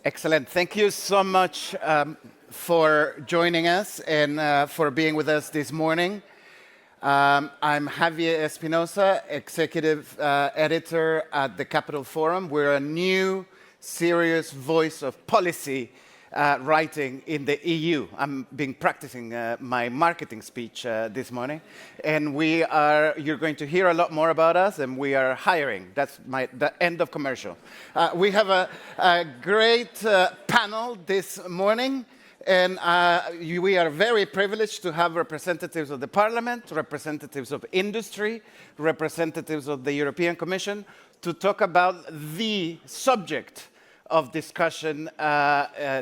Excellent. Thank you so much for joining us and for being with us this morning. I'm Javier Espinosa, Executive Editor at the Capital Forum. We're a new, serious voice of policy writing in the EU. I'm been practicing my marketing speech this morning, and you're going to hear a lot more about us, and we are hiring. That's the end of commercial. We have a great panel this morning, and we are very privileged to have representatives of the Parliament, representatives of industry, representatives of the European Commission to talk about the subject of discussion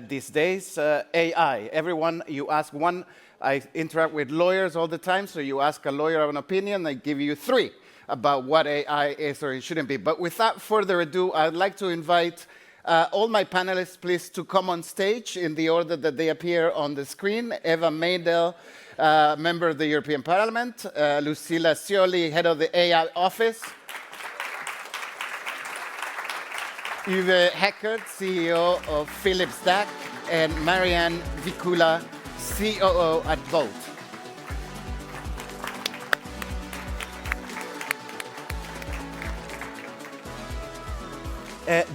these days, AI. Everyone, you ask one, I interact with lawyers all the time, so you ask a lawyer an opinion, they give you three about what AI is or it shouldn't be. But without further ado, I'd like to invite all my panelists, please, to come on stage in the order that they appear on the screen. Eva Maydell, member of the European Parliament, Lucilla Scioli, head of the AI office, Uwe Heckert, CEO of Philips DAC, and Marianne Vicula, COO at Volt.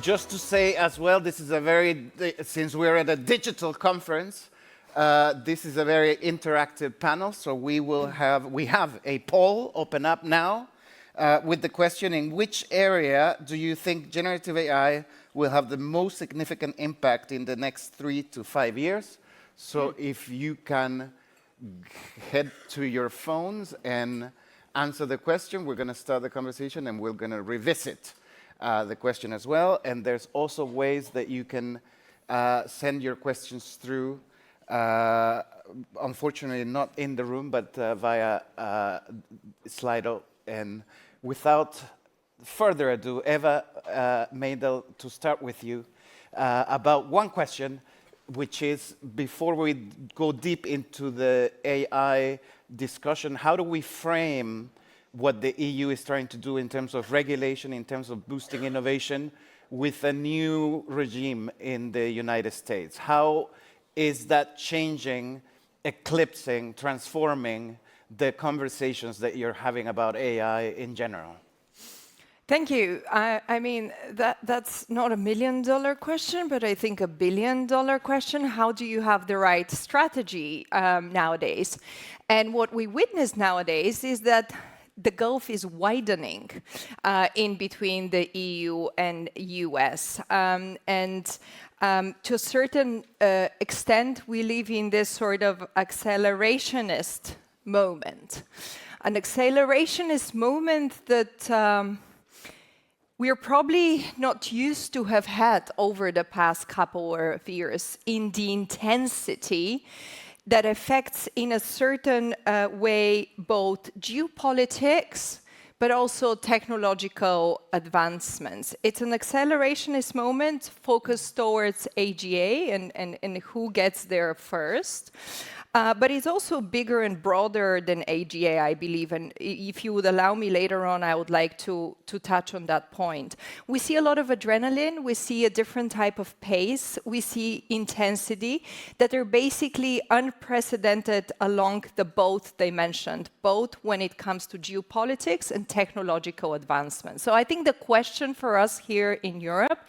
Just to say as well, this is since we're at a digital conference, this is a very interactive panel, so we have a poll open up now. With the question, in which area do you think generative AI will have the most significant impact in the next 3 to 5 years? So if you can head to your phones and answer the question, we're going to start the conversation and we're going to revisit the question as well. And there's also ways that you can send your questions through, unfortunately not in the room, but via Slido. And without further ado, Eva Maydell, to start with you about one question, which is, before we go deep into the AI discussion, how do we frame what the EU is trying to do in terms of regulation, in terms of boosting innovation, with a new regime in the United States? How is that changing, eclipsing, transforming the conversations that you're having about AI in general? Thank you. I mean, that's not $1 million question, but I think $1 billion question. How do you have the right strategy nowadays? And what we witness nowadays is that the gulf is widening in between the EU and US. To a certain extent, we live in this sort of accelerationist moment. An accelerationist moment that we're probably not used to have had over the past couple of years in the intensity that affects in a certain way both geopolitics but also technological advancements. It's an accelerationist moment focused towards AGA and who gets there first. But it's also bigger and broader than AGA, I believe. And if you would allow me later on, I would like to touch on that point. We see a lot of adrenaline. We see a different type of pace. We see intensity that are basically unprecedented along the both dimensions, both when it comes to geopolitics and technological advancement. So I think the question for us here in Europe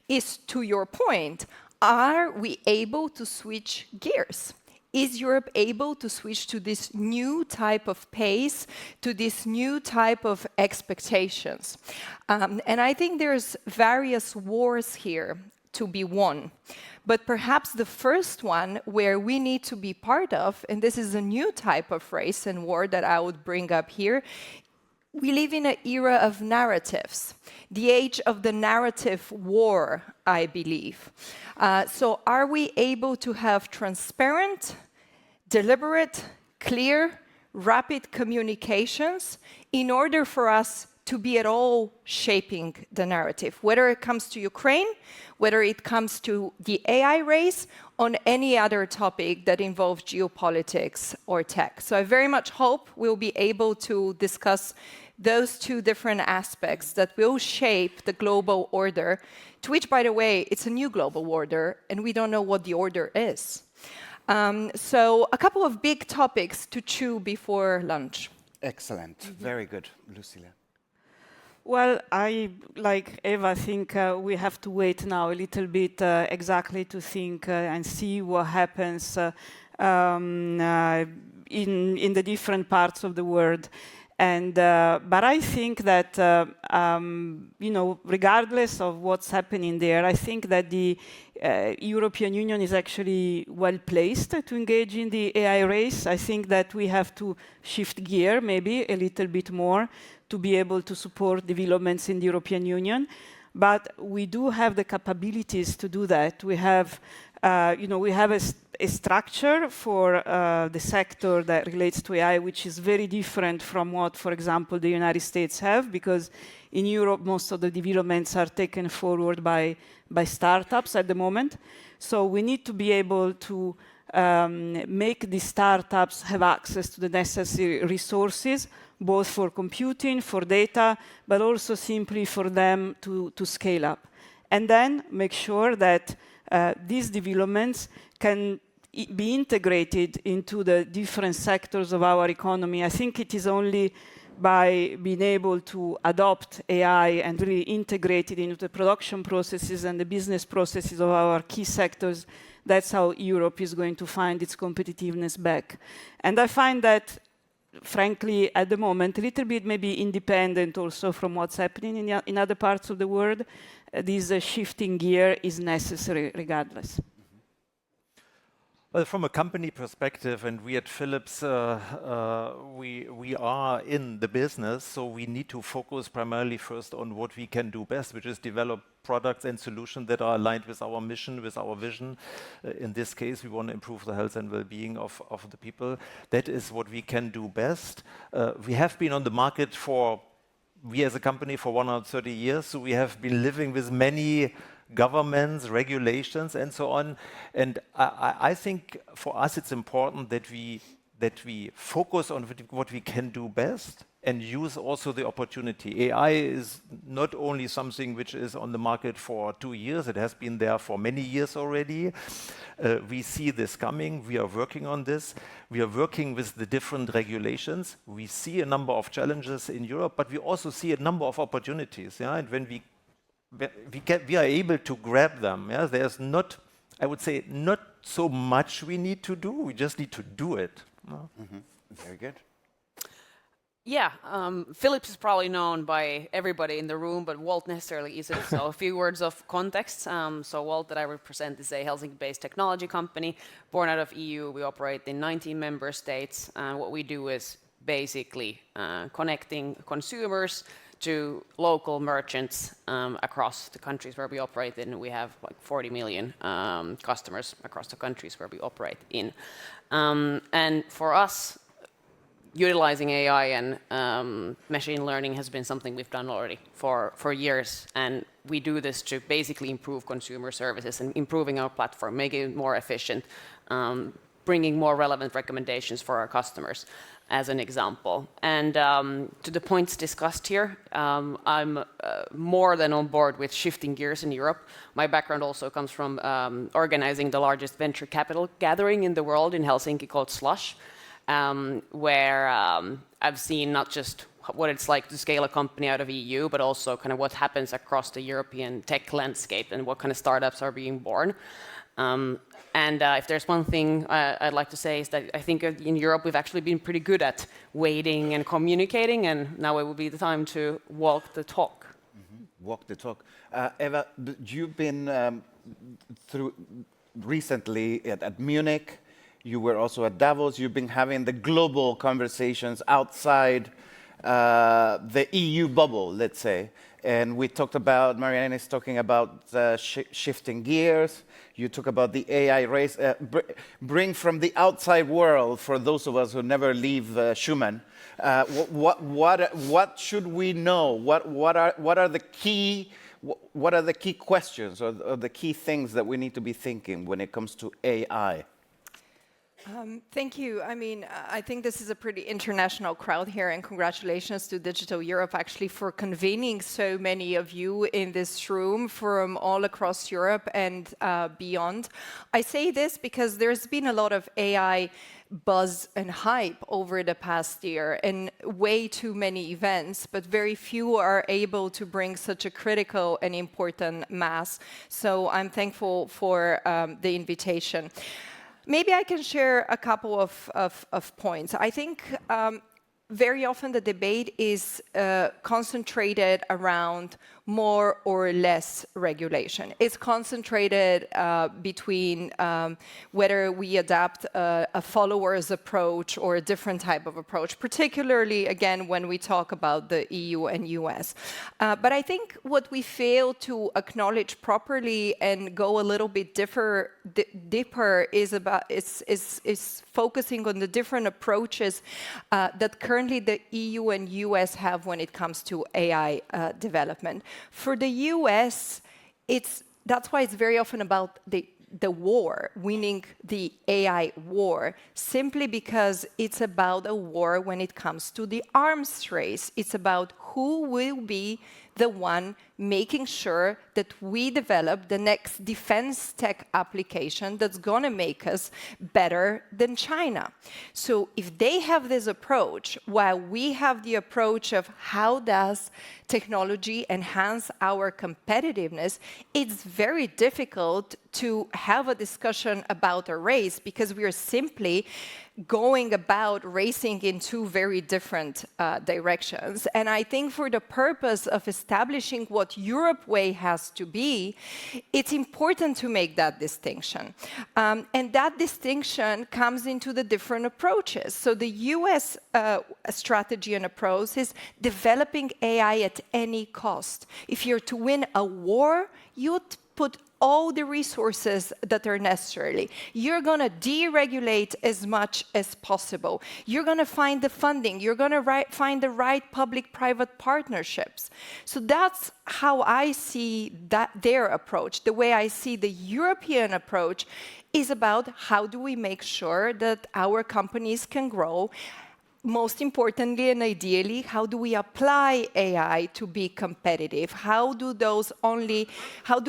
is, to your point, are we able to switch gears? Is Europe able to switch to this new type of pace, to this new type of expectations? And I think there's various wars here to be won. But perhaps the first one where we need to be part of, and this is a new type of race and war that I would bring up here, we live in an era of narratives, the age of the narrative war, I believe. So are we able to have transparent, deliberate, clear, rapid communications in order for us to be at all shaping the narrative, whether it comes to Ukraine, whether it comes to the AI race, on any other topic that involves geopolitics or tech. So I very much hope we'll be able to discuss those two different aspects that will shape the global order, to which, by the way, it's a new global order, and we don't know what the order is. So a couple of big topics to chew before lunch. Excellent. Very good, Lucilla. Well, I, like Eva, think we have to wait now a little bit exactly to think and see what happens in the different parts of the world. And but I think that regardless of what's happening there, I think that the European Union is actually well placed to engage in the AI race. I think that we have to shift gear maybe a little bit more to be able to support developments in the European Union. But we do have the capabilities to do that. We have, we have a structure for the sector that relates to AI, which is very different from what, for example, the United States have, because in Europe, most of the developments are taken forward by startups at the moment. So we need to be able to make the startups have access to the necessary resources, both for computing, for data, but also simply for them to scale up. And then make sure that these developments can be integrated into the different sectors of our economy. I think it is only by being able to adopt AI and really integrate it into the production processes and the business processes of our key sectors, that's how Europe is going to find its competitiveness back. And I find that, frankly, at the moment, a little bit maybe independent also from what's happening in other parts of the world, this shifting gear is necessary regardless. Well, from a company perspective, and we at Philips, we are in the business, so we need to focus primarily first on what we can do best, which is develop products and solutions that are aligned with our mission, with our vision. In this case, we want to improve the health and well-being of the people. That is what we can do best. We have been on the market we as a company for 130 years, so we have been living with many governments, regulations, and so on. And I think for us it's important that we focus on what we can do best and use also the opportunity. AI is not only something which is on the market for 2 years, it has been there for many years already. We see this coming, we are working on this, we are working with the different regulations. We see a number of challenges in Europe, but we also see a number of opportunities. Yeah? And when we are able to grab them. Yeah? There's not, I would say, not so much we need to do, we just need to do it. Very good. Yeah, Philips is probably known by everybody in the room, but Walt necessarily isn't. So a few words of context. So Walt that I represent is a Helsinki-based technology company. Born out of EU, we operate in 19 member states. What we do is basically connecting consumers to local merchants across the countries where we operate in. We have like 40 million customers across the countries where we operate in. And for us, utilizing AI and machine learning has been something we've done already for years. And we do this to basically improve consumer services and improving our platform, making it more efficient, bringing more relevant recommendations for our customers, as an example. And to the points discussed here, I'm more than on board with shifting gears in Europe. My background also comes from organizing the largest venture capital gathering in the world in Helsinki called Slush, where I've seen not just what it's like to scale a company out of EU, but also kind of what happens across the European tech landscape and what kind of startups are being born. And if there's one thing I'd like to say is that I think in Europe we've actually been pretty good at waiting and communicating, and now it will be the time to walk the talk. Walk the talk. Eva, you've been through recently at Munich. You were also at Davos. You've been having the global conversations outside the EU bubble, let's say. And we talked about, Marianne is talking about shifting gears. You talk about the AI race. Bring from the outside world, for those of us who never leave Schumann, what should we know? What are the key questions or the key things that we need to be thinking when it comes to AI? Thank you. I mean, I think this is a pretty international crowd here, and congratulations to Digital Europe actually for convening so many of you in this room from all across Europe and beyond. I say this because there's been a lot of AI buzz and hype over the past year and way too many events, but very few are able to bring such a critical and important mass. So I'm thankful for the invitation. Maybe I can share a couple of points. I think very often the debate is concentrated around more or less regulation. It's concentrated between whether we adopt a follower's approach or a different type of approach, particularly, again, when we talk about the EU and US. But I think what we fail to acknowledge properly and go a little bit deeper is focusing on the different approaches that currently the EU and US have when it comes to AI development. For the US, that's why it's very often about the war, winning the AI war, simply because it's about a war when it comes to the arms race. It's about who will be the one making sure that we develop the next defense tech application that's going to make us better than China. So if they have this approach, while we have the approach of how does technology enhance our competitiveness, it's very difficult to have a discussion about a race because we are simply going about racing in two very different directions. And I think for the purpose of establishing what Europe way has to be, it's important to make that distinction. And that distinction comes into the different approaches. So the US strategy and approach is developing AI at any cost. If you're to win a war, you'd put all the resources that are necessary. You're going to deregulate as much as possible. You're going to find the funding. You're going to find the right public-private partnerships. So that's how I see their approach. The way I see the European approach is about how do we make sure that our companies can grow. Most importantly and ideally, how do we apply AI to be competitive? How do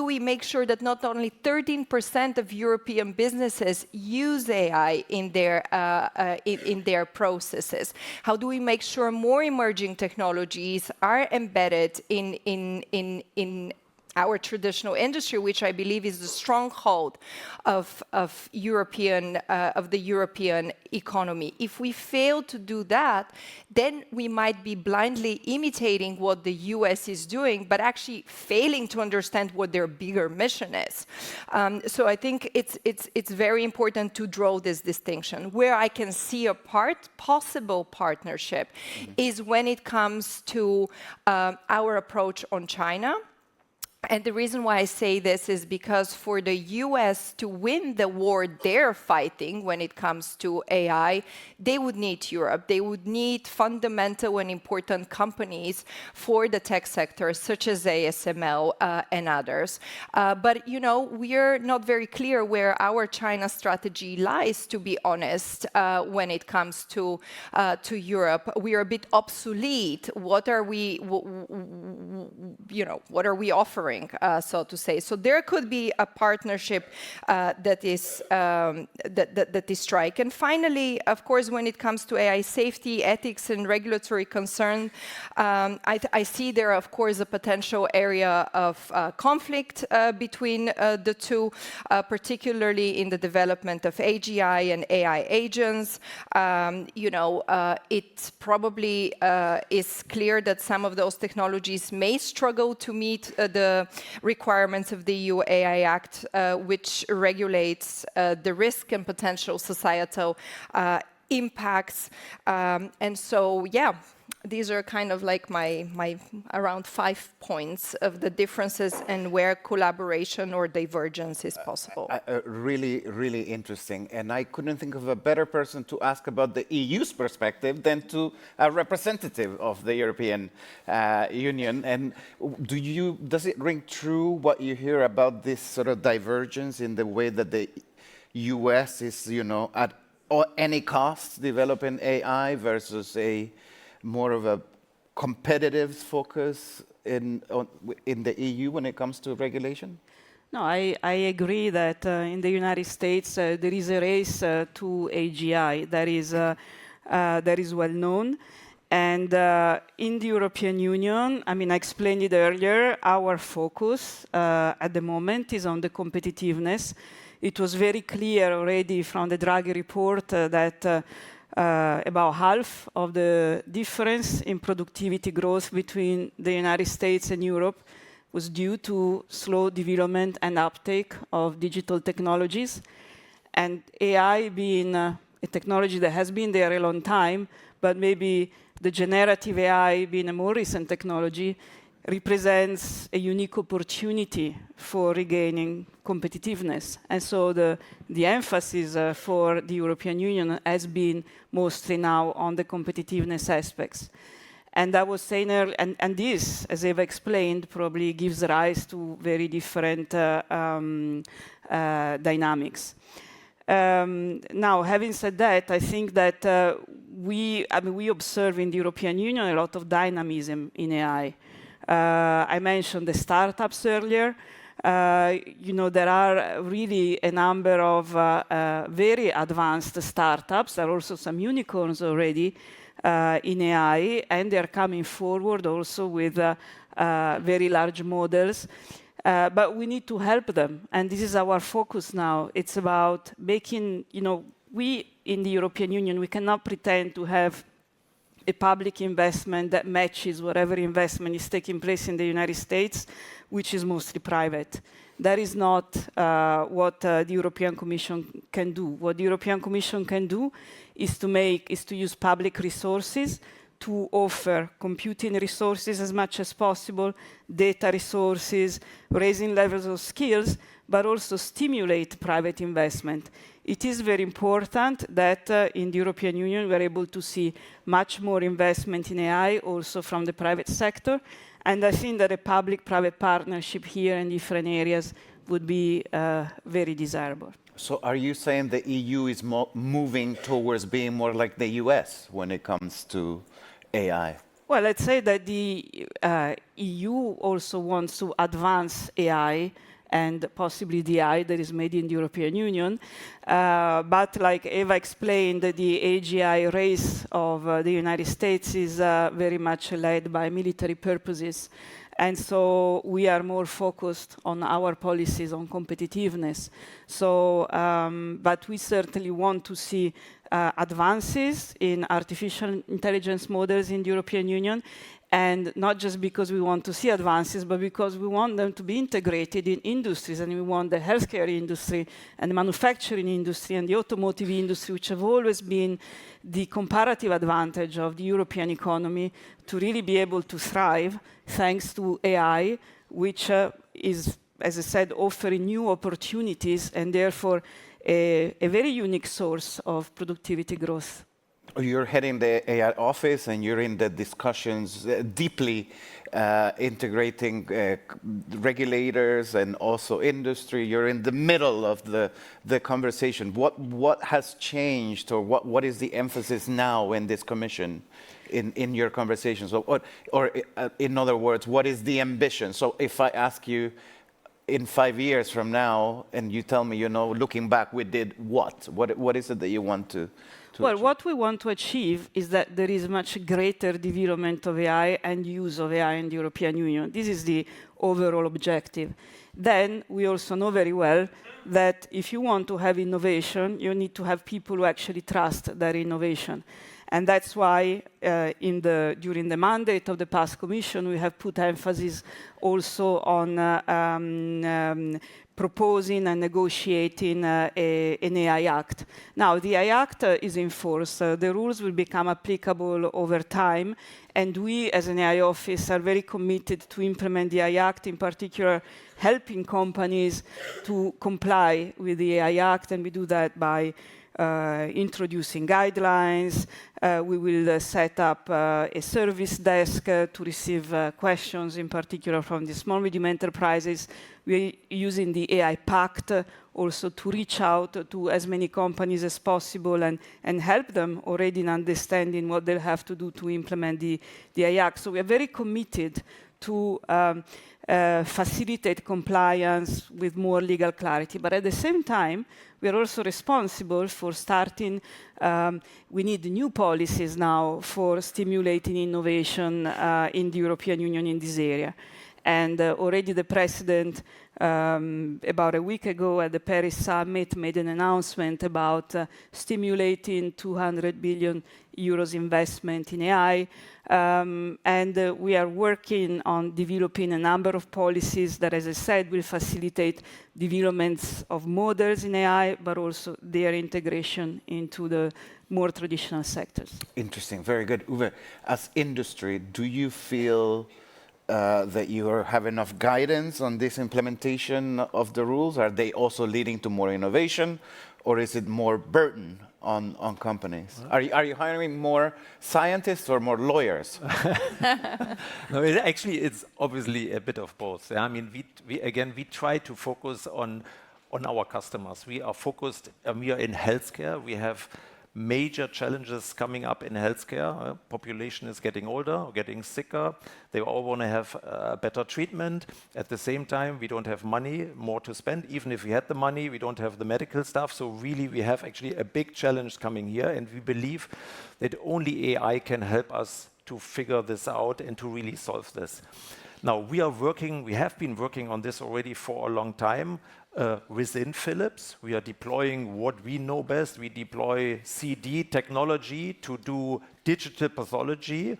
we make sure that not only 13% of European businesses use AI in their processes? How do we make sure more emerging technologies are embedded in our traditional industry, which I believe is the stronghold of the European economy. If we fail to do that, then we might be blindly imitating what the US is doing, but actually failing to understand what their bigger mission is. So I think it's very important to draw this distinction. Where I can see a possible partnership is when it comes to our approach on China. And the reason why I say this is because for the US to win the war they're fighting when it comes to AI, they would need Europe. They would need fundamental and important companies for the tech sector, such as ASML and others. But, you know, we're not very clear where our China strategy lies, to be honest, when it comes to Europe. We are a bit obsolete. What are we, what are we offering? So to say. So there could be a partnership that is strike. And finally, of course, when it comes to AI safety, ethics, and regulatory concern, I see there, of course, a potential area of conflict between the two, particularly in the development of AGI and AI agents. It probably is clear that some of those technologies may struggle to meet the requirements of the EU AI Act, which regulates the risk and potential societal impacts. And so, yeah, these are kind of like my around 5 points of the differences and where collaboration or divergence is possible. Really, really interesting. And I couldn't think of a better person to ask about the EU's perspective than to a representative of the European Union. And does it ring true what you hear about this sort of divergence in the way that the US is, or any costs developing AI versus a more of a competitive focus in the EU when it comes to regulation? No, I agree that in the United States there is a race to AGI that is well known. And in the European Union, I mean, I explained it earlier, our focus at the moment is on the competitiveness. It was very clear already from the Draghi report that about half of the difference in productivity growth between the United States and Europe was due to slow development and uptake of digital technologies. And AI being a technology that has been there a long time, but maybe the generative AI being a more recent technology represents a unique opportunity for regaining competitiveness. And so the emphasis for the European Union has been mostly now on the competitiveness aspects. And I was saying earlier, and this, as Eva explained, probably gives rise to very different dynamics. Now, having said that, I think that we observe in the European Union a lot of dynamism in AI. I mentioned the startups earlier. There are really a number of very advanced startups. There are also some unicorns already in AI, and they're coming forward also with very large models. But we need to help them, and this is our focus now. It's about making, we in the European Union, we cannot pretend to have a public investment that matches whatever investment is taking place in the United States, which is mostly private. That is not what the European Commission can do. What the European Commission can do is to use public resources to offer computing resources as much as possible, data resources, raising levels of skills, but also stimulate private investment. It is very important that in the European Union we are able to see much more investment in AI also from the private sector. And I think that a public-private partnership here in different areas would be very desirable. So are you saying the EU is moving towards being more like the US when it comes to AI? Well, let's say that the EU also wants to advance AI and possibly the AI that is made in the European Union. But like Eva explained, the AGI race of the United States is very much led by military purposes. And so we are more focused on our policies on competitiveness. So, but we certainly want to see advances in artificial intelligence models in the European Union. And not just because we want to see advances, but because we want them to be integrated in industries, and we want the healthcare industry and the manufacturing industry and the automotive industry, which have always been the comparative advantage of the European economy, to really be able to thrive thanks to AI, which is, as I said, offering new opportunities and therefore a very unique source of productivity growth. You're heading the AI office and you're in the discussions deeply integrating regulators and also industry. You're in the middle of the conversation. What has changed, or what is the emphasis now in this commission in your conversations? Or in other words, what is the ambition? So if I ask you in 5 years from now and you tell me, looking back, we did what? What is it that you want to Well, achieve? what we want to achieve is that there is much greater development of AI and use of AI in the European Union. This is the overall objective. Then we also know very well that if you want to have innovation, you need to have people who actually trust that innovation. And that's why during the mandate of the past Commission, we have put emphasis also on proposing and negotiating an AI Act. Now, the AI Act is in force. The rules will become applicable over time. And we, as an AI office, are very committed to implement the AI Act, in particular, helping companies to comply with the AI Act. And we do that by introducing guidelines. We will set up a service desk to receive questions, in particular from the small medium enterprises. We're using the AI Pact also to reach out to as many companies as possible and help them already in understanding what they'll have to do to implement the AI Act. So we are very committed to facilitate compliance with more legal clarity. But at the same time, we are also responsible for starting, we need new policies now for stimulating innovation in the European Union in this area. And already the President, about a week ago at the Paris Summit, made an announcement about stimulating 200 billion euros investment in AI. We are working on developing a number of policies that, as I said, will facilitate developments of models in AI, but also their integration into the more traditional sectors. Interesting, very good. Uwe, as industry, do you feel that you have enough guidance on this implementation of the rules? Are they also leading to more innovation, or is it more burden on companies? Are you hiring more scientists or more lawyers? No, actually, it's obviously a bit of both. I mean, we try to focus on our customers. We are focused. We are in healthcare. We have major challenges coming up in healthcare. Population is getting older, getting sicker. They all want to have better treatment. At the same time, we don't have money more to spend. Even if we had the money, we don't have the medical stuff. So really, we have actually a big challenge coming here. And we believe that only AI can help us to figure this out and to really solve this. Now, we have been working on this already for a long time. Within Philips, we are deploying what we know best. We deploy CD technology to do digital pathology.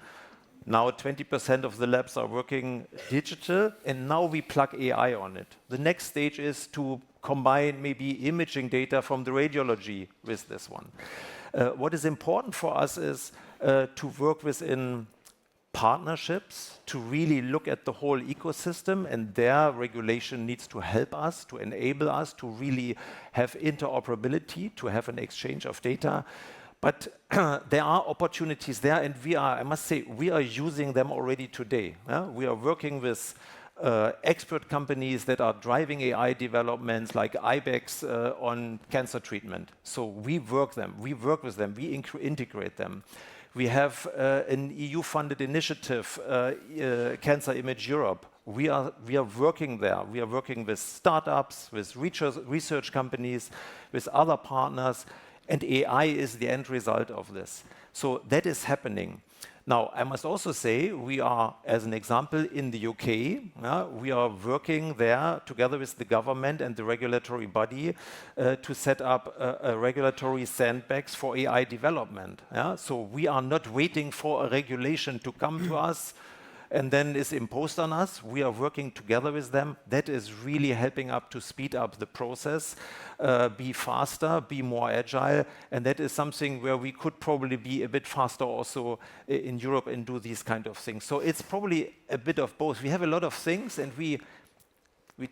Now 20% of the labs are working digital, and now we plug AI on it. The next stage is to combine maybe imaging data from the radiology with this one. What is important for us is to work within partnerships to really look at the whole ecosystem, and their regulation needs to help us, to enable us to really have interoperability, to have an exchange of data. But there are opportunities there, and I must say, we are using them already today. We are working with expert companies that are driving AI developments like IBEX on cancer treatment. So we work with them, we integrate them. We have an EU-funded initiative, Cancer Image Europe. We are working there. We are working with startups, with research companies, with other partners, and AI is the end result of this. So that is happening. Now, I must also say, we are, as an example, in the UK, we are working there together with the government and the regulatory body to set up a regulatory sandbox for AI development. So we are not waiting for a regulation to come to us and then is imposed on us. We are working together with them. That is really helping up to speed up the process, be faster, be more agile, and that is something where we could probably be a bit faster also in Europe and do these kind of things. So it's probably a bit of both. We have a lot of things, and we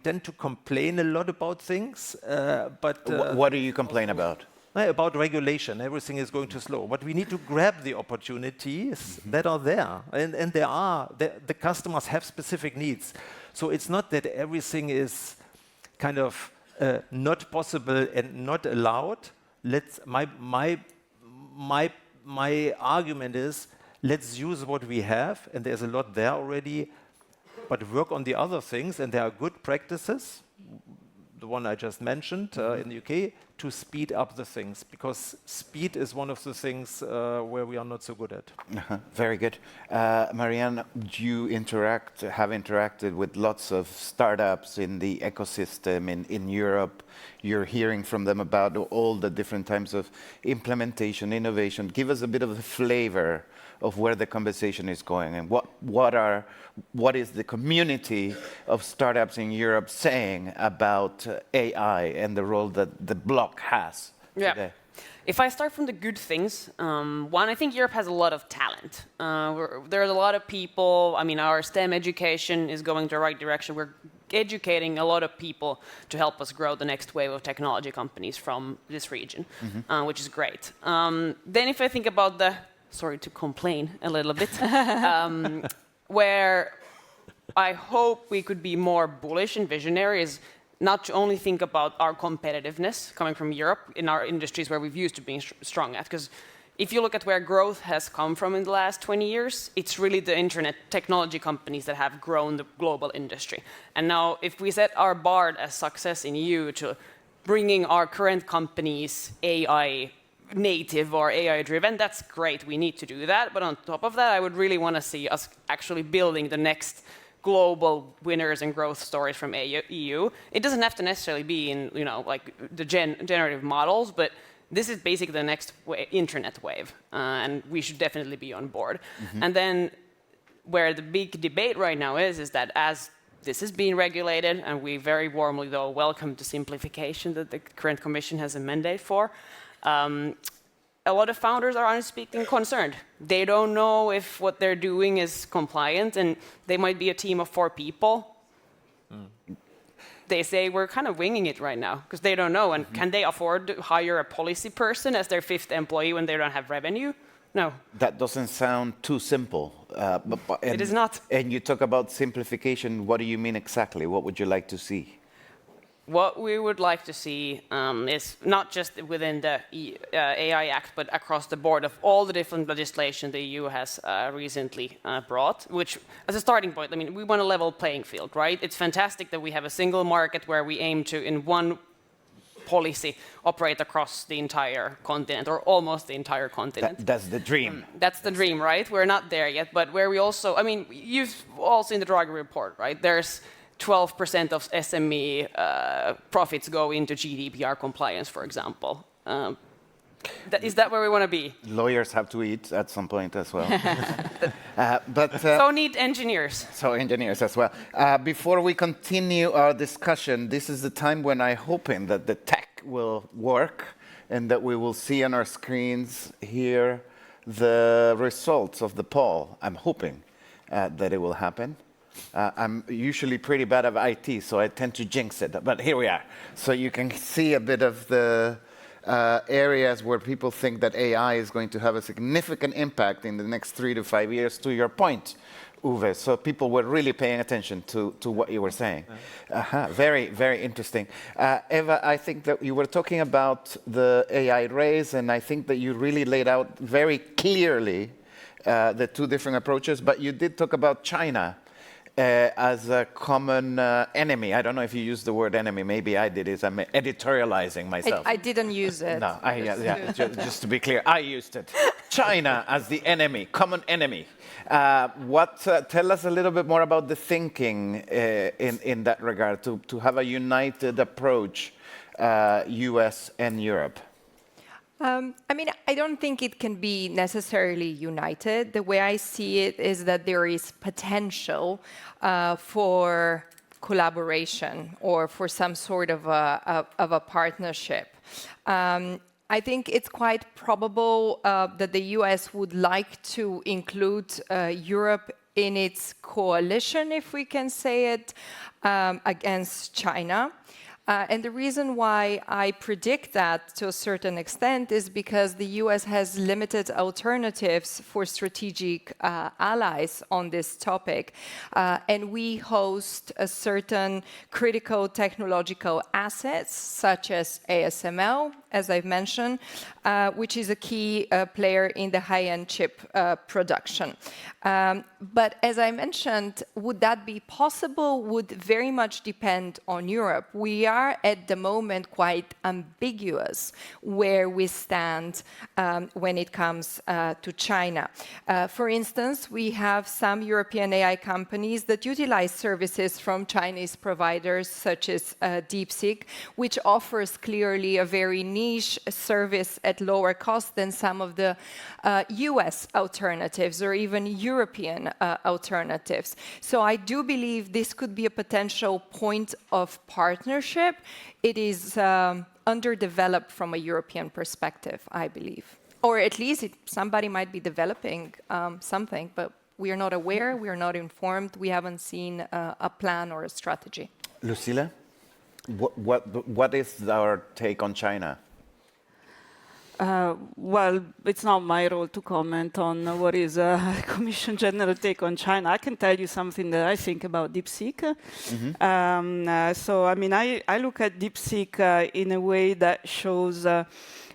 tend to complain a lot about things, but... What do you complain about? About regulation, everything is going too slow. But we need to grab the opportunities that are there. And the customers have specific needs. So it's not that everything is kind of not possible and not allowed. My argument is, let's use what we have, and there's a lot there already, but work on the other things, and there are good practices, the one I just mentioned in the UK, to speed up the things, because speed is one of the things where we are not so good at. Very good. Marianne, you have interacted with lots of startups in the ecosystem in Europe. You're hearing from them about all the different types of implementation, innovation. Give us a bit of a flavor of where the conversation is going, and what is the community of startups in Europe saying about AI and the role that the block has today? If I start from the good things, one, I think Europe has a lot of talent. There's a lot of people. I mean, our STEM education is going the right direction. We're educating a lot of people to help us grow the next wave of technology companies from this region, which is great. Then if I think about sorry to complain a little bit, where I hope we could be more bullish and visionary is not to only think about our competitiveness coming from Europe in our industries where we've used to be strong at, because if you look at where growth has come from in the last 20 years, it's really the internet technology companies that have grown the global industry. And now, if we set our bar as success in EU to bringing our current companies AI native or AI driven, that's great. We need to do that. But on top of that, I would really want to see us actually building the next global winners and growth stories from EU. It doesn't have to necessarily be in, like the generative models, but this is basically the next internet wave, and we should definitely be on board. And then where the big debate right now is that as this is being regulated, and we very warmly, though, welcome the simplification that the current Commission has a mandate for, a lot of founders are honestly speaking concerned. They don't know if what they're doing is compliant, and they might be a team of 4 people. They say we're kind of winging it right now because they don't know. And can they afford to hire a policy person as their 5th employee when they don't have revenue? No. That doesn't sound too simple. It is not. And you talk about simplification. What do you mean exactly? What would you like to see? What we would like to see is not just within the AI Act, but across the board of all the different legislation the EU has recently brought, which, as a starting point, I mean, we want a level playing field, right? It's fantastic that we have a single market where we aim to, in one policy, operate across the entire continent, or almost the entire continent. That's the dream. That's the dream, right? We're not there yet, but where we also, I mean, you've all seen the Draghi report, right? There's 12% of SME profits go into GDPR compliance, for example. Is that where we want to be? Lawyers have to eat at some point as well. So need engineers. So engineers as well. Before we continue our discussion, this is the time when I'm hoping that the tech will work and that we will see on our screens here the results of the poll. I'm hoping that it will happen. I'm usually pretty bad at IT, so I tend to jinx it. But here we are. So you can see a bit of the areas where people think that AI is going to have a significant impact in the next 3 to 5 years, to your point, Uwe. So people were really paying attention to what you were saying. Very, very interesting. Eva, I think that you were talking about the AI race, and I think that you really laid out very clearly the 2 different approaches, but you did talk about China as a common enemy. I don't know if you used the word enemy. Maybe I did it. I'm editorializing myself. I didn't use it. No, just to be clear, I used it. China as the enemy, common enemy. Tell us a little bit more about the thinking in that regard, to have a united approach, US and Europe. I mean, I don't think it can be necessarily united. The way I see it is that there is potential for collaboration or for some sort of a partnership. I think it's quite probable that the US would like to include Europe in its coalition, if we can say it, against China. And the reason why I predict that to a certain extent is because the US has limited alternatives for strategic allies on this topic. And we host a certain critical technological assets, such as ASML, as I've mentioned, which is a key player in the high-end chip production. But as I mentioned, would that be possible would very much depend on Europe. We are at the moment quite ambiguous where we stand when it comes to China. For instance, we have some European AI companies that utilize services from Chinese providers such as DeepSeek, which offers clearly a very niche service at lower cost than some of the US alternatives or even European alternatives. So I do believe this could be a potential point of partnership. It is underdeveloped from a European perspective, I believe. Or at least somebody might be developing something, but we are not aware, we are not informed, we haven't seen a plan or a strategy. Lucila, what is our take on China? Well, it's not my role to comment on what is Commission General take on China. I can tell you something that I think about DeepSeek. So, I mean, I look at DeepSeek in a way that shows that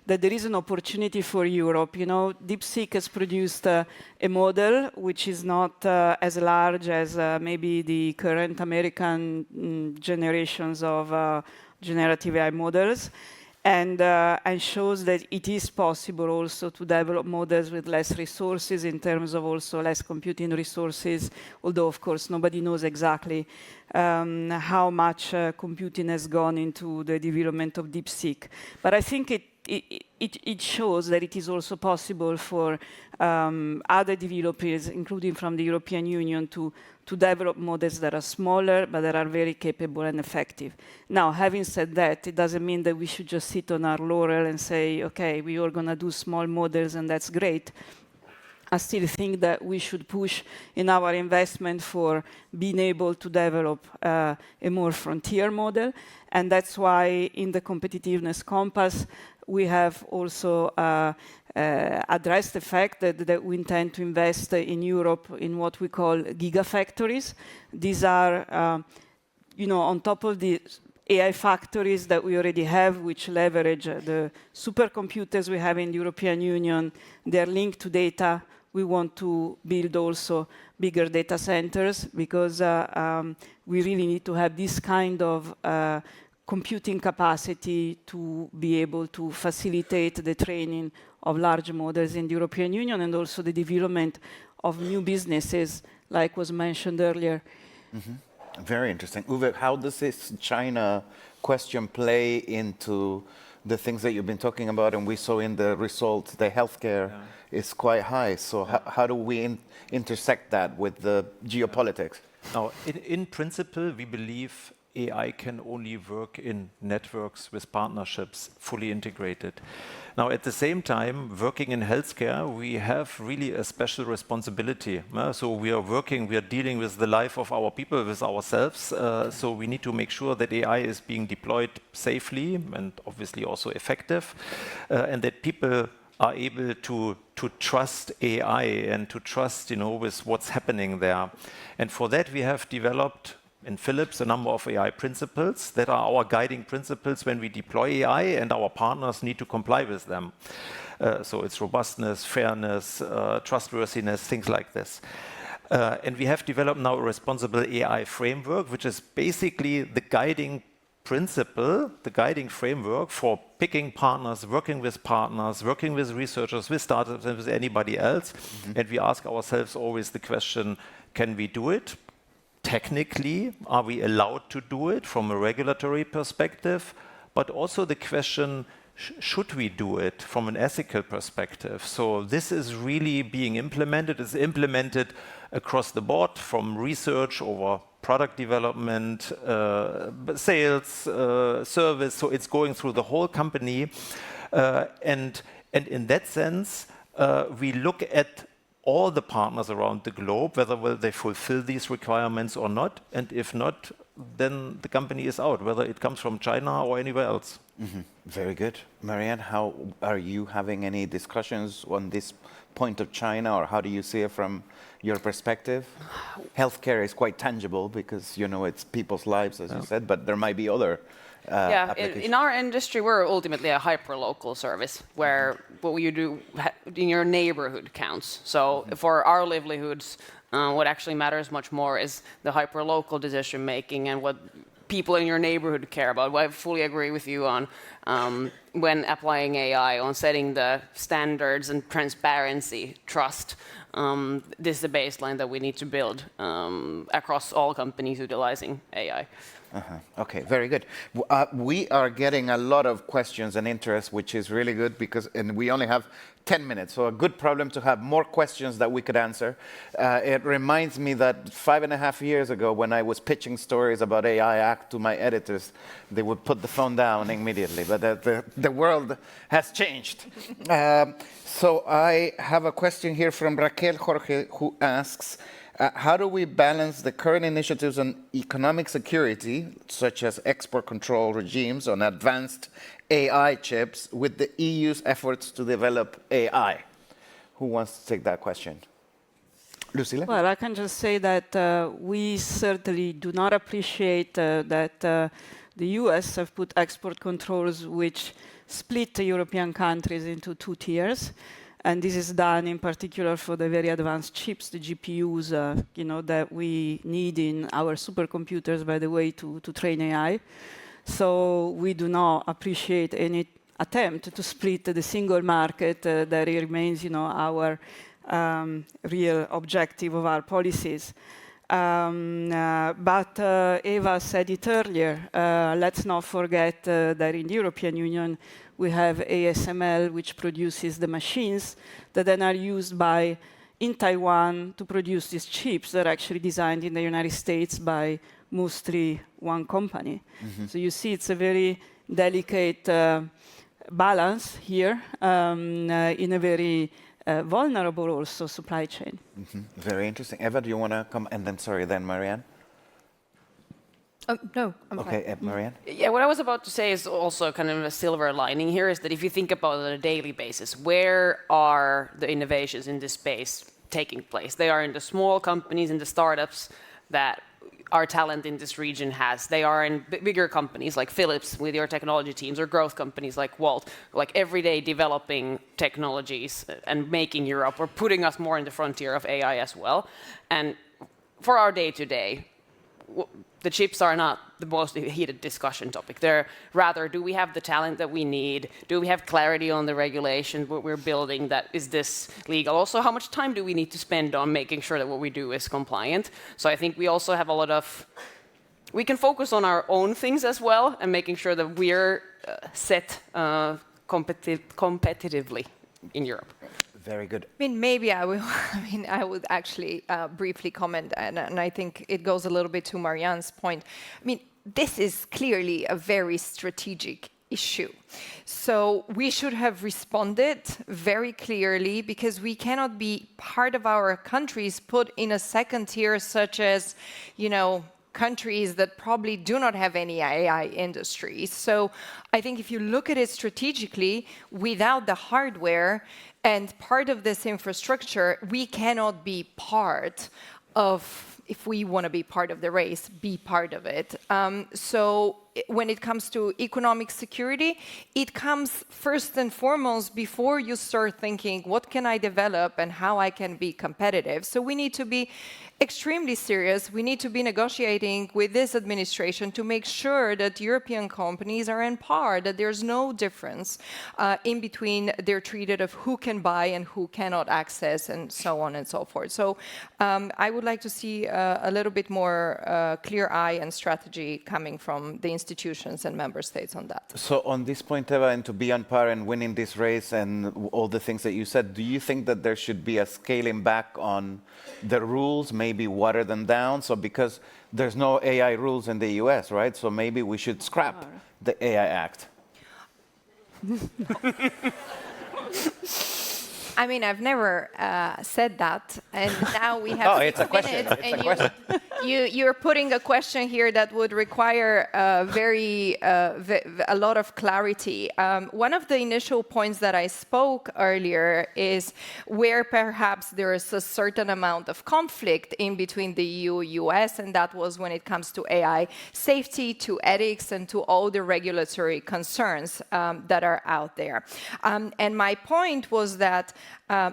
there is an opportunity for Europe. You know, DeepSeek has produced a model which is not as large as maybe the current American generations of generative AI models. And shows that it is possible also to develop models with less resources in terms of also less computing resources, although of course nobody knows exactly how much computing has gone into the development of DeepSeek. But I think it shows that it is also possible for other developers, including from the European Union, to develop models that are smaller, but that are very capable and effective. Now, having said that, it doesn't mean that we should just sit on our laurel and say, okay, we are going to do small models and that's great. I still think that we should push in our investment for being able to develop a more frontier model. And that's why in the competitiveness compass, we have also addressed the fact that we intend to invest in Europe in what we call gigafactories. These are, on top of the AI factories that we already have, which leverage the supercomputers we have in the European Union. They're linked to data. We want to build also bigger data centers because we really need to have this kind of computing capacity to be able to facilitate the training of large models in the European Union and also the development of new businesses, like was mentioned earlier. Very interesting. Uwe, how does this China question play into the things that you've been talking about? And we saw in the results, the healthcare is quite high. So how do we intersect that with the geopolitics? Now, in principle, we believe AI can only work in networks with partnerships fully integrated. Now, at the same time, working in healthcare, we have really a special responsibility. So we are dealing with the life of our people, with ourselves. So we need to make sure that AI is being deployed safely and obviously also effective, and that people are able to trust AI and to trust, with what's happening there. And for that, we have developed in Philips a number of AI principles that are our guiding principles when we deploy AI, and our partners need to comply with them. So it's robustness, fairness, trustworthiness, things like this. And we have developed now a responsible AI framework, which is basically the guiding principle, the guiding framework for picking partners, working with researchers, with startups, and with anybody else. And we ask ourselves always the question, can we do it? Technically, are we allowed to do it from a regulatory perspective? But also the question, should we do it from an ethical perspective? So this is really being implemented. It's implemented across the board, from research over product development, sales, service. So it's going through the whole company. And in that sense, we look at all the partners around the globe, whether will they fulfill these requirements or not. And if not, then the company is out, whether it comes from China or anywhere else. Very good. Marianne, how are you having any discussions on this point of China, or how do you see it from your perspective? Healthcare is quite tangible because, it's people's lives, as you said, but there might be other in our industry, we're ultimately a hyper-local service where what you do in your neighborhood counts. So for our livelihoods, what actually matters much more is the hyper-local decision-making and what people in your neighborhood care about. Well, I fully agree with you on when applying AI, on setting the standards and transparency, trust. This is the baseline that we need to build across all companies utilizing AI. Okay, very good. We are getting a lot of questions and interest, which is really good and we only have 10 minutes, so a good problem to have more questions that we could answer. It reminds me that 5.5 years ago, when I was pitching stories about AI Act to my editors, they would put the phone down immediately, but the world has changed. So I have a question here from Raquel Jorge, who asks, How do we balance the current initiatives on economic security, such as export control regimes on advanced AI chips, with the EU's efforts to develop AI? Who wants to take that question? Lucille? Well, I can just say that we certainly do not appreciate that the US have put export controls which split the European countries into 2 tiers. And this is done in particular for the very advanced chips, the GPUs, that we need in our supercomputers, by the way, to train AI. So we do not appreciate any attempt to split the single market that remains, our real objective of our policies. But Eva said it earlier, let's not forget that in the European Union we have ASML, which produces the machines that then are used in Taiwan to produce these chips that are actually designed in the United States by mostly one company. So you see it's a very delicate balance here in a very vulnerable also supply chain. Very interesting. Eva, do you want to come? And then, sorry, then Marianne. No, I'm fine. Okay, Marianne. Yeah, what I was about to say is also kind of a silver lining here is that if you think about it on a daily basis, where are the innovations in this space taking place? They are in the small companies, in the startups that our talent in this region has. They are in bigger companies like Philips with your technology teams, or growth companies like Walt, like every day developing technologies and making Europe, or putting us more in the frontier of AI as well. And for our day-to-day, the chips are not the most heated discussion topic. They're rather, do we have the talent that we need? Do we have clarity on the regulation, what we're building, that is this legal? Also, how much time do we need to spend on making sure that what we do is compliant? So I think we also have a lot of, we can focus on our own things as well and making sure that we're set competitively in Europe. Very good. I mean, maybe I will. I would actually briefly comment, and I think it goes a little bit to Marianne's point. I mean, this is clearly a very strategic issue. So we should have responded very clearly, because we cannot be part of our countries put in a second tier, such as, countries that probably do not have any AI industry. So I think if you look at it strategically, without the hardware and part of this infrastructure, we cannot be part of, if we want to be part of the race, be part of it. So when it comes to economic security, it comes first and foremost before you start thinking, what can I develop and how I can be competitive? So we need to be extremely serious. We need to be negotiating with this administration to make sure that European companies are in par, that there's no difference in between they're treated of who can buy and who cannot access, and so on and so forth. So I would like to see a little bit more clear eye and strategy coming from the institutions and member states on that. So on this point, Eva, and to be on par and winning this race and all the things that you said, do you think that there should be a scaling back on the rules, maybe water them down? So because there's no AI rules in the US, right? So maybe we should scrap the AI Act. I mean, I've never said that, and now we have 6 minutes, and you're putting a question here that would require a lot of clarity. One of the initial points that I spoke earlier is where perhaps there is a certain amount of conflict in between the EU and US, and that was when it comes to AI safety, to ethics, and to all the regulatory concerns that are out there. And my point was that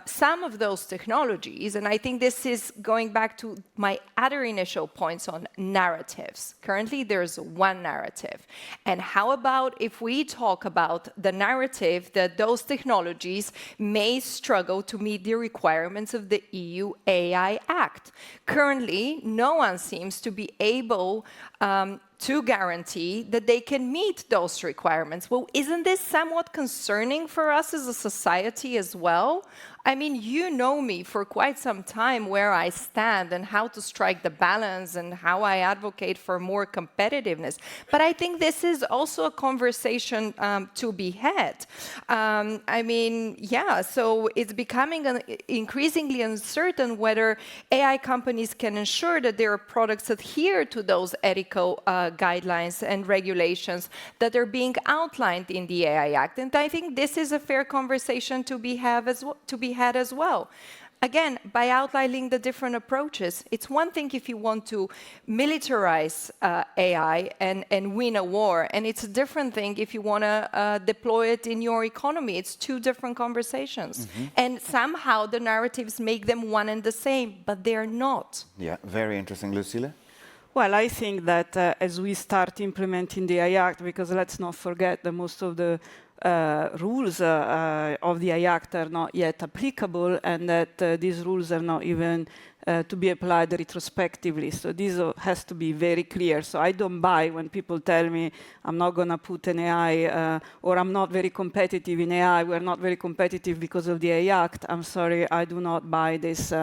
some of those technologies, and I think this is going back to my other initial points on narratives. Currently, there's one narrative. And how about if we talk about the narrative that those technologies may struggle to meet the requirements of the EU AI Act? Currently, no one seems to be able to guarantee that they can meet those requirements. Well, isn't this somewhat concerning for us as a society as well? I mean, you know me for quite some time where I stand and how to strike the balance and how I advocate for more competitiveness. But I think this is also a conversation to be had. I mean, yeah, so it's becoming increasingly uncertain whether AI companies can ensure that their products adhere to those ethical guidelines and regulations that are being outlined in the AI Act. And I think this is a fair conversation to be had as well. Again, by outlining the different approaches. It's one thing if you want to militarize AI and win a war, and it's a different thing if you want to deploy it in your economy. It's two different conversations. And somehow the narratives make them one and the same, but they're not. Yeah, very interesting. Lucille? Well, I think that as we start implementing the AI Act, because let's not forget that most of the rules of the AI Act are not yet applicable, and that these rules are not even to be applied retrospectively. So this has to be very clear. So I don't buy when people tell me I'm not going to put an AI or I'm not very competitive in AI. We're not very competitive because of the AI Act. I'm sorry, I do not buy this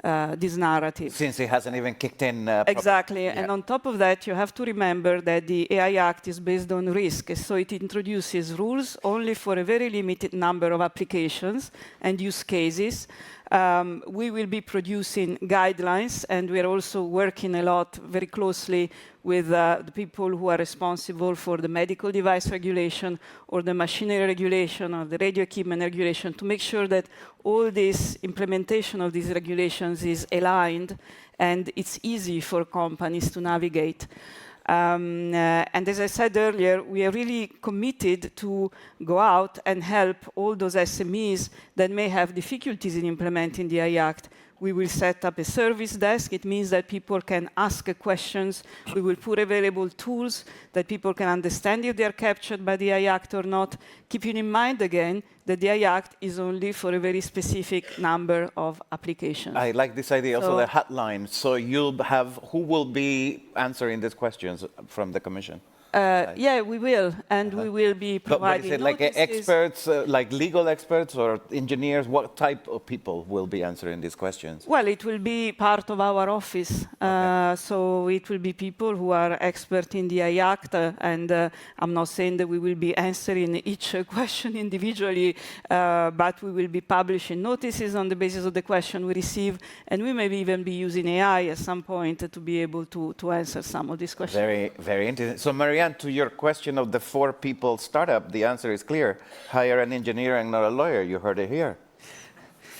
narrative. Since it hasn't even kicked in. Exactly. Yeah. And on top of that, you have to remember that the AI Act is based on risk. So it introduces rules only for a very limited number of applications and use cases. We will be producing guidelines, and we're also working a lot very closely with the people who are responsible for the medical device regulation or the machinery regulation or the radio equipment regulation to make sure that all this implementation of these regulations is aligned and it's easy for companies to navigate. And as I said earlier, we are really committed to go out and help all those SMEs that may have difficulties in implementing the AI Act. We will set up a service desk. It means that people can ask questions. We will put available tools that people can understand if they are captured by the AI Act or not, keeping in mind again that the AI Act is only for a very specific number of applications. I like this idea, also the hotline. So you'll have, who will be answering these questions from the Commission? Yeah, we will, and we will be providing But what is it, like experts, like legal experts or engineers? What type of people will be answering these questions? Well, it will be part of our office. So it will be people who are expert in the AI Act, and I'm not saying that we will be answering each question individually, but we will be publishing notices on the basis of the question we receive, and we may even be using AI at some point to be able to answer some of these questions. Very, very interesting. So, Marianne, to your question of the 4-people startup, the answer is clear. Hire an engineer and not a lawyer. You heard it here.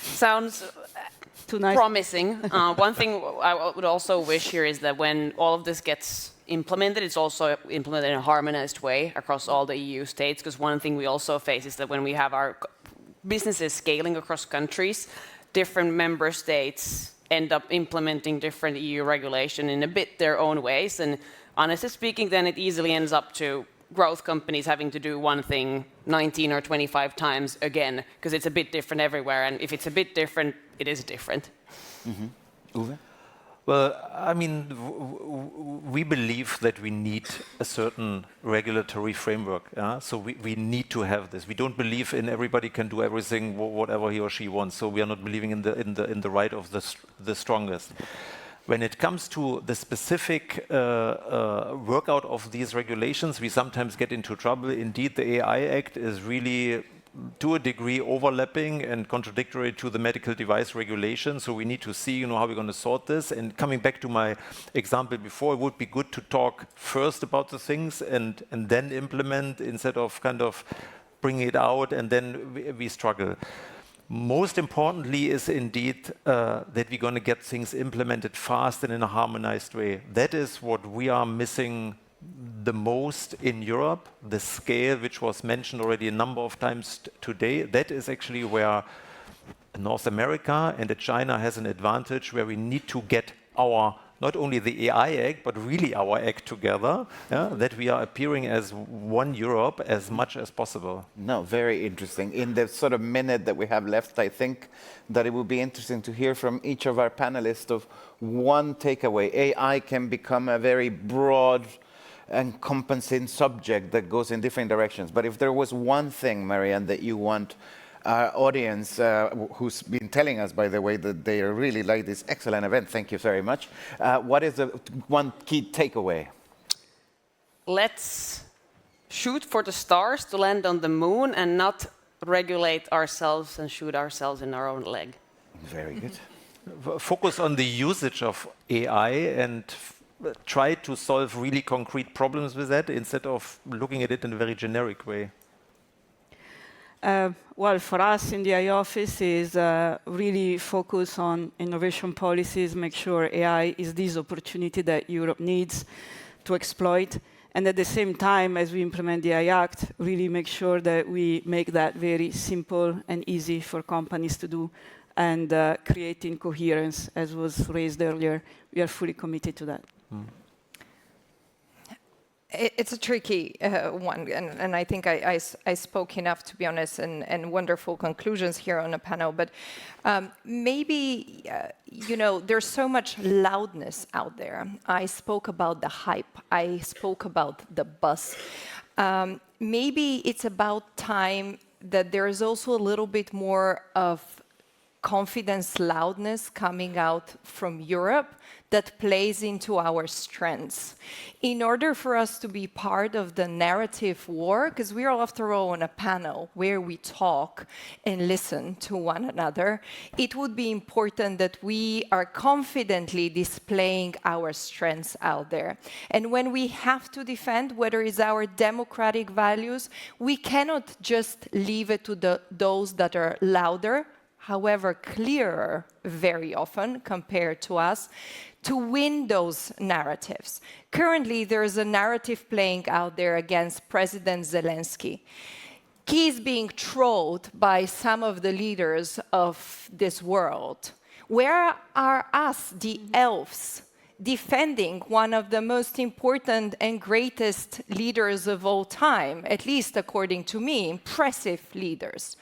Sounds promising. One thing I would also wish here is that when all of this gets implemented, it's also implemented in a harmonized way across all the EU states, because one thing we also face is that when we have our businesses scaling across countries, different member states end up implementing different EU regulation in a bit their own ways. And honestly speaking, then it easily ends up to growth companies having to do one thing 19 or 25 times again, because it's a bit different everywhere. And if it's a bit different, it is different. Uwe? Well, I mean, we believe that we need a certain regulatory framework. So we need to have this. We don't believe in everybody can do everything, whatever he or she wants. So we are not believing in the right of the strongest. When it comes to the specific workout of these regulations, we sometimes get into trouble. Indeed, the AI Act is really, to a degree, overlapping and contradictory to the medical device regulation. So we need to see, how we're going to sort this. And coming back to my example before, it would be good to talk first about the things and then implement, instead of kind of bringing it out and then we struggle. Most importantly is indeed that we're going to get things implemented fast and in a harmonized way. That is what we are missing the most in Europe. The scale, which was mentioned already a number of times today, that is actually where North America and China has an advantage, where we need to get our, not only the AI Act, but really our act together, that we are appearing as one Europe as much as possible. No, very interesting. In the sort of minute that we have left, I think that it would be interesting to hear from each of our panelists of one takeaway. AI can become a very broad encompassing subject that goes in different directions. But if there was one thing, Marianne, that you want our audience, who's been telling us, by the way, that they really like this excellent event. Thank you very much. What is the one key takeaway? Let's shoot for the stars to land on the moon and not regulate ourselves and shoot ourselves in our own leg. Very good. Focus on the usage of AI and try to solve really concrete problems with that instead of looking at it in a very generic way. Well, for us in the AI office is really focus on innovation policies, make sure AI is this opportunity that Europe needs to exploit. And at the same time, as we implement the AI Act, really make sure that we make that very simple and easy for companies to do, and creating coherence, as was raised earlier. We are fully committed to that. It's a tricky one, and I think I spoke enough, to be honest, and wonderful conclusions here on a panel. But maybe, there's so much loudness out there. I spoke about the hype. I spoke about the buzz. Maybe it's about time that there is also a little bit more of confidence, loudness coming out from Europe that plays into our strengths. In order for us to be part of the narrative war, because we are after all on a panel where we talk and listen to one another, it would be important that we are confidently displaying our strengths out there. And when we have to defend, whether it's our democratic values, we cannot just leave it to those that are louder, however clearer very often compared to us, to win those narratives. Currently, there is a narrative playing out there against President Zelensky. He is being trolled by some of the leaders of this world. Where are us, the elves, defending one of the most important and greatest leaders of all time, at least according to me, impressive leaders?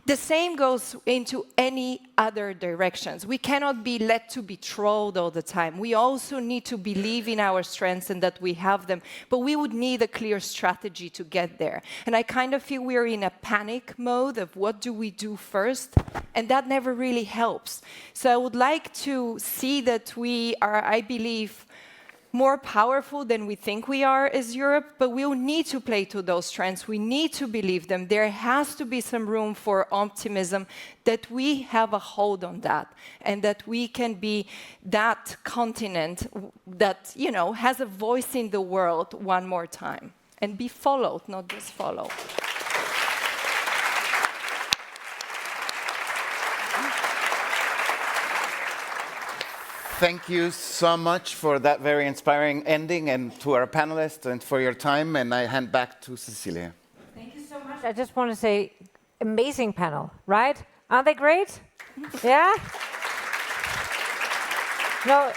The same goes into any other directions. We cannot be let to be trolled all the time. We also need to believe in our strengths and that we have them, but we would need a clear strategy to get there. And I kind of feel we're in a panic mode of what do we do first, and that never really helps. So I would like to see that we are, I believe, more powerful than we think we are as Europe, but we'll need to play to those trends. We need to believe them. There has to be some room for optimism, that we have a hold on that, and that we can be that continent that, has a voice in the world one more time, and be followed, not just follow. Thank you so much for that very inspiring ending, and to our panelists, and for your time. And I hand back to Cecilia. Thank you so much. I just want to say, amazing panel, right? Aren't they great? Yeah? No.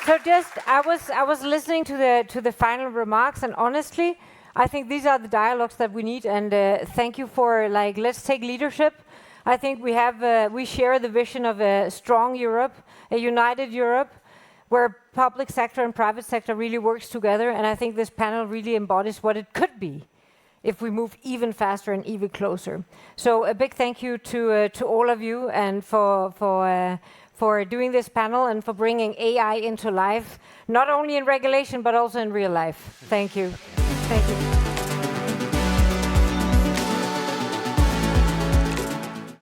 So I was listening to the final remarks, and honestly, I think these are the dialogues that we need. And thank you for let's take leadership. I think we share the vision of a strong Europe, a united Europe, where public sector and private sector really works together. And I think this panel really embodies what it could be if we move even faster and even closer. So a big thank you to all of you, and for doing this panel and for bringing AI into life, not only in regulation but also in real life. Thank you. Thank you.